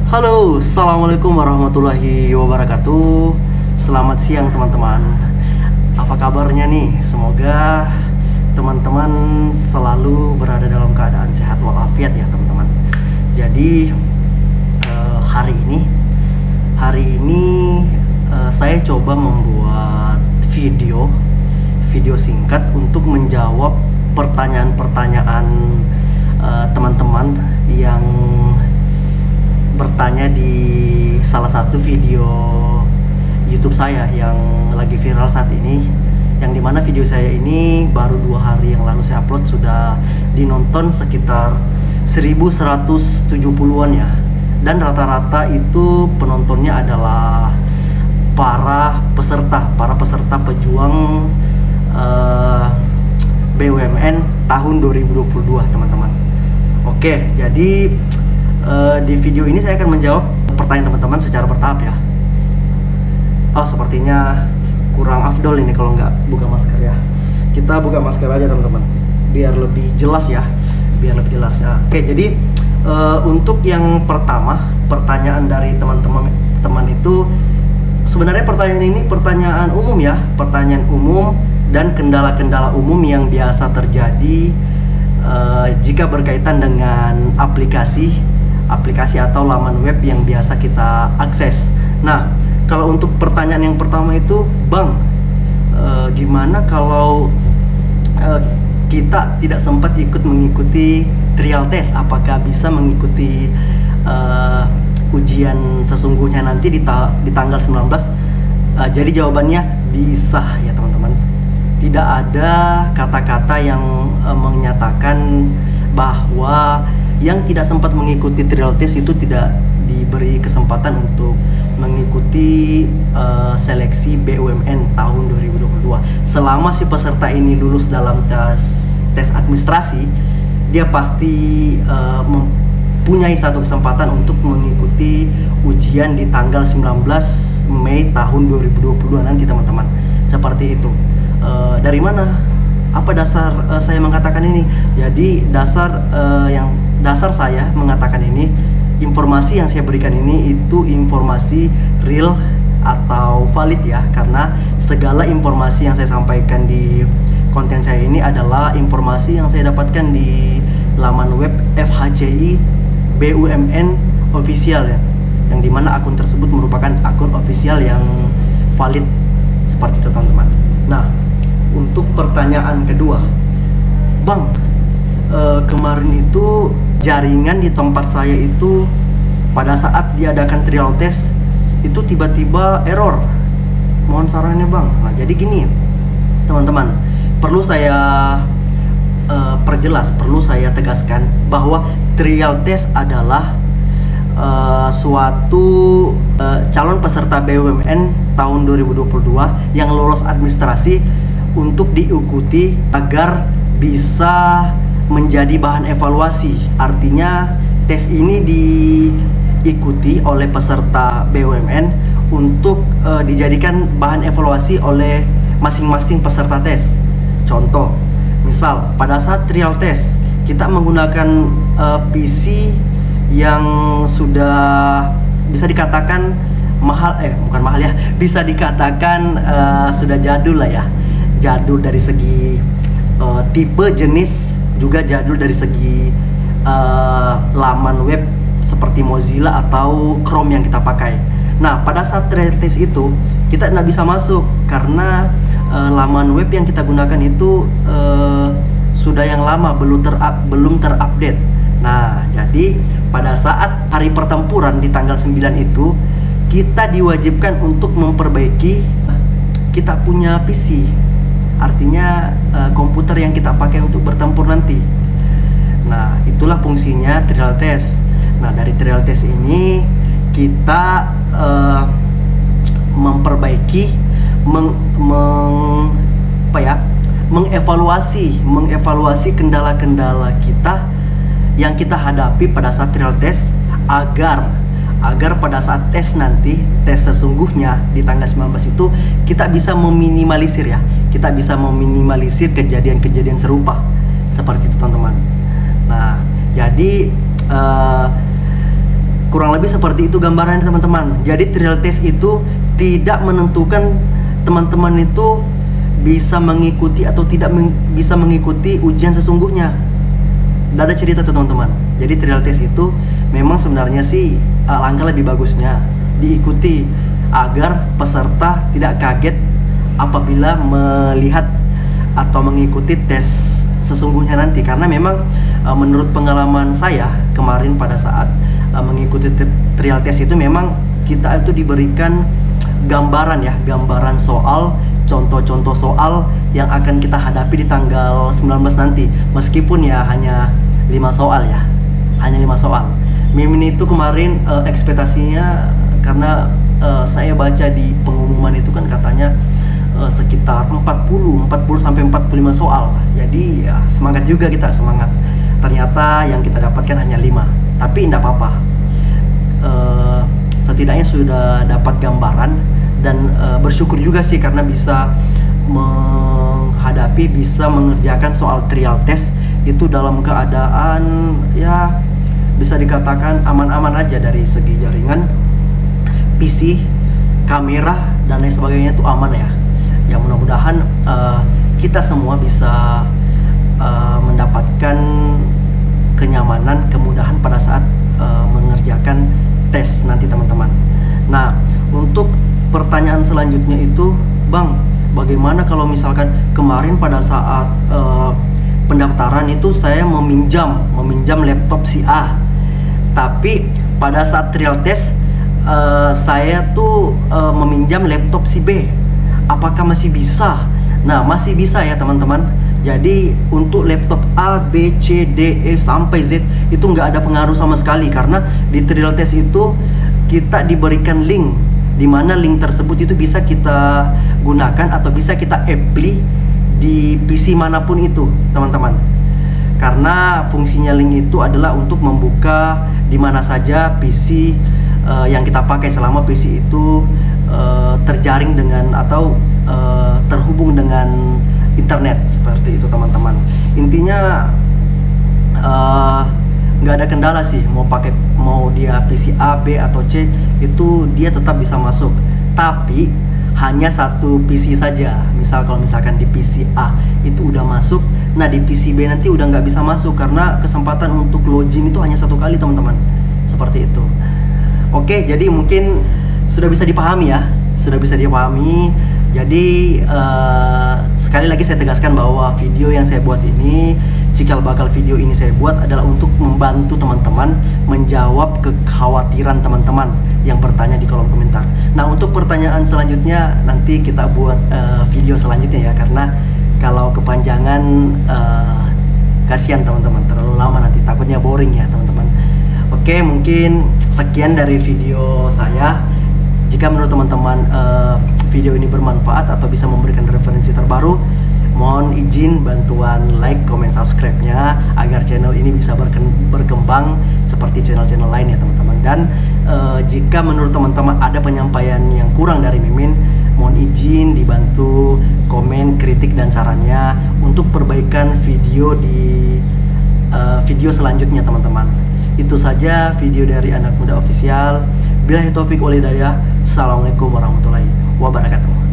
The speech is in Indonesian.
Halo, assalamualaikum warahmatullahi wabarakatuh. Selamat siang teman-teman. Apa kabarnya nih? Semoga teman-teman selalu berada dalam keadaan sehat walafiat ya teman-teman. Jadi hari ini saya coba membuat video singkat untuk menjawab pertanyaan-pertanyaan teman-teman yang bertanya di salah satu video YouTube saya yang lagi viral saat ini, yang dimana video saya ini baru 2 hari yang lalu saya upload, sudah dinonton sekitar 1170-an ya, dan rata-rata itu penontonnya adalah para peserta pejuang BUMN tahun 2022 teman-teman. Oke, jadi di video ini saya akan menjawab pertanyaan teman-teman secara bertahap ya. Oh, sepertinya kurang afdol ini kalau nggak buka masker ya. Kita buka masker aja teman-teman, biar lebih jelas ya. Oke, jadi untuk yang pertama, pertanyaan dari teman-teman itu sebenarnya pertanyaan ini pertanyaan umum ya, pertanyaan umum dan kendala-kendala umum yang biasa terjadi jika berkaitan dengan aplikasi atau laman web yang biasa kita akses. Nah, kalau untuk pertanyaan yang pertama itu, Bang, gimana kalau kita tidak sempat mengikuti trial test? Apakah bisa mengikuti ujian sesungguhnya nanti di tanggal 19? Jadi jawabannya bisa ya teman-teman. Tidak ada kata-kata yang menyatakan bahwa yang tidak sempat mengikuti trial test itu tidak diberi kesempatan untuk mengikuti seleksi BUMN tahun 2022. Selama si peserta ini lulus dalam tes administrasi, dia pasti mempunyai satu kesempatan untuk mengikuti ujian di tanggal 19 Mei tahun 2022 nanti teman-teman. Seperti itu. Dari mana? Apa dasar saya mengatakan ini? Jadi dasar saya mengatakan ini, informasi yang saya berikan ini itu informasi real atau valid ya, karena segala informasi yang saya sampaikan di konten saya ini adalah informasi yang saya dapatkan di laman web FHCI BUMN official ya, yang dimana akun tersebut merupakan akun official yang valid. Seperti itu teman-teman. Nah, untuk pertanyaan kedua, Bang, kemarin itu jaringan di tempat saya itu pada saat diadakan trial test itu tiba-tiba error. Mohon sarannya, Bang. Nah, jadi gini teman-teman, perlu saya perlu saya tegaskan bahwa trial test adalah suatu calon peserta BUMN tahun 2022 yang lolos administrasi untuk diikuti agar bisa menjadi bahan evaluasi. Artinya tes ini diikuti oleh peserta BUMN untuk dijadikan bahan evaluasi oleh masing-masing peserta tes. Contoh, misal pada saat trial test kita menggunakan PC yang sudah bisa dikatakan bukan mahal ya, bisa dikatakan sudah jadul lah ya. Jadul dari segi tipe, jenis, juga jadul dari segi laman web seperti Mozilla atau Chrome yang kita pakai. Nah, pada saat trial test itu kita tidak bisa masuk karena laman web yang kita gunakan itu sudah yang lama, belum terupdate. Nah, jadi pada saat hari pertempuran di tanggal 9 itu kita diwajibkan untuk memperbaiki kita punya PC. Artinya komputer yang kita pakai untuk bertempur nanti. Nah, itulah fungsinya trial test. Nah, dari trial test ini kita memperbaiki, mengevaluasi kendala-kendala kita yang kita hadapi pada saat trial test agar pada saat tes nanti, tes sesungguhnya di tanggal 19 itu kita bisa meminimalisir ya, kita bisa meminimalisir kejadian-kejadian serupa seperti itu teman-teman. Nah, jadi pada saat trial test ini kita bisa memperbaiki, mengevaluasi kendala-kendala kita yang kita hadapi pada saat trial test agar pada saat tes nanti, tes sesungguhnya di tanggal 19 itu kita bisa meminimalisir ya, kita bisa meminimalisir kejadian-kejadian serupa seperti itu teman-teman. Nah, jadi Kurang lebih seperti itu gambarannya teman-teman. Jadi trial test itu tidak menentukan teman-teman itu bisa mengikuti atau tidak bisa mengikuti ujian sesungguhnya. Tidak ada cerita tuh teman-teman. Jadi trial test itu memang sebenarnya sih alangkah lebih bagusnya diikuti agar peserta tidak kaget apabila melihat atau mengikuti tes sesungguhnya nanti. Karena memang menurut pengalaman saya kemarin pada saat mengikuti trial test itu memang kita itu diberikan gambaran ya, gambaran soal, contoh-contoh soal yang akan kita hadapi di tanggal 19 nanti. Meskipun ya hanya 5 soal ya, hanya 5 soal. Mimin itu kemarin ekspektasinya, karena saya baca di pengumuman itu kan katanya sekitar 40 sampai 45 soal. Jadi ya semangat juga kita, semangat. Ternyata yang kita dapatkan hanya 5. Tapi tidak apa-apa, setidaknya sudah dapat gambaran. Dan bersyukur juga sih karena bisa menghadapi, bisa mengerjakan soal trial test itu dalam keadaan ya bisa dikatakan aman-aman aja. Dari segi jaringan, PC, kamera, dan lain sebagainya itu aman ya. Ya mudah-mudahan kita semua bisa mendapatkan kenyamanan, kemudahan pada saat mengerjakan tes nanti teman-teman. Nah, untuk pertanyaan selanjutnya itu, Bang, bagaimana kalau misalkan kemarin pada saat pendaftaran itu saya meminjam laptop si A, tapi pada saat trial test saya tuh meminjam laptop si B, apakah masih bisa? Nah, masih bisa ya teman-teman. Jadi untuk laptop A, B, C, D, E sampai Z itu nggak ada pengaruh sama sekali, karena di trial test itu kita diberikan link, di mana link tersebut itu bisa kita gunakan atau bisa kita apply di PC manapun itu teman-teman. Karena fungsinya link itu adalah untuk membuka di mana saja PC yang kita pakai selama PC itu terjaring dengan atau terhubung dengan internet, seperti itu teman-teman. Intinya nggak ada kendala sih, mau dia PC A, B atau C, itu dia tetap bisa masuk. Tapi hanya satu PC saja. Misal kalau misalkan di PC A itu udah masuk, nah di PC B nanti udah nggak bisa masuk karena kesempatan untuk login itu hanya 1 kali teman-teman. Seperti itu. Oke, jadi mungkin sudah bisa dipahami ya, sudah bisa dipahami. Jadi sekali lagi saya tegaskan bahwa video yang saya buat ini, cikal bakal video ini saya buat adalah untuk membantu teman-teman menjawab kekhawatiran teman-teman yang bertanya di kolom komentar. Nah, untuk pertanyaan selanjutnya nanti kita buat video selanjutnya ya, karena kalau kepanjangan kasihan teman-teman, terlalu lama nanti takutnya boring ya teman-teman. Oke, mungkin sekian dari video saya. Jika menurut teman-teman video ini bermanfaat atau bisa memberikan referensi terbaru, mohon izin bantuan like, comment, subscribe-nya agar channel ini bisa berkembang seperti channel-channel lain ya teman-teman. Dan jika menurut teman-teman ada penyampaian yang kurang dari Mimin, mohon izin dibantu komen, kritik, dan sarannya untuk perbaikan video di video selanjutnya teman-teman. Itu saja video dari Anak Muda Official. Billahi taufik wal hidayah. Assalamualaikum warahmatullahi wabarakatuh.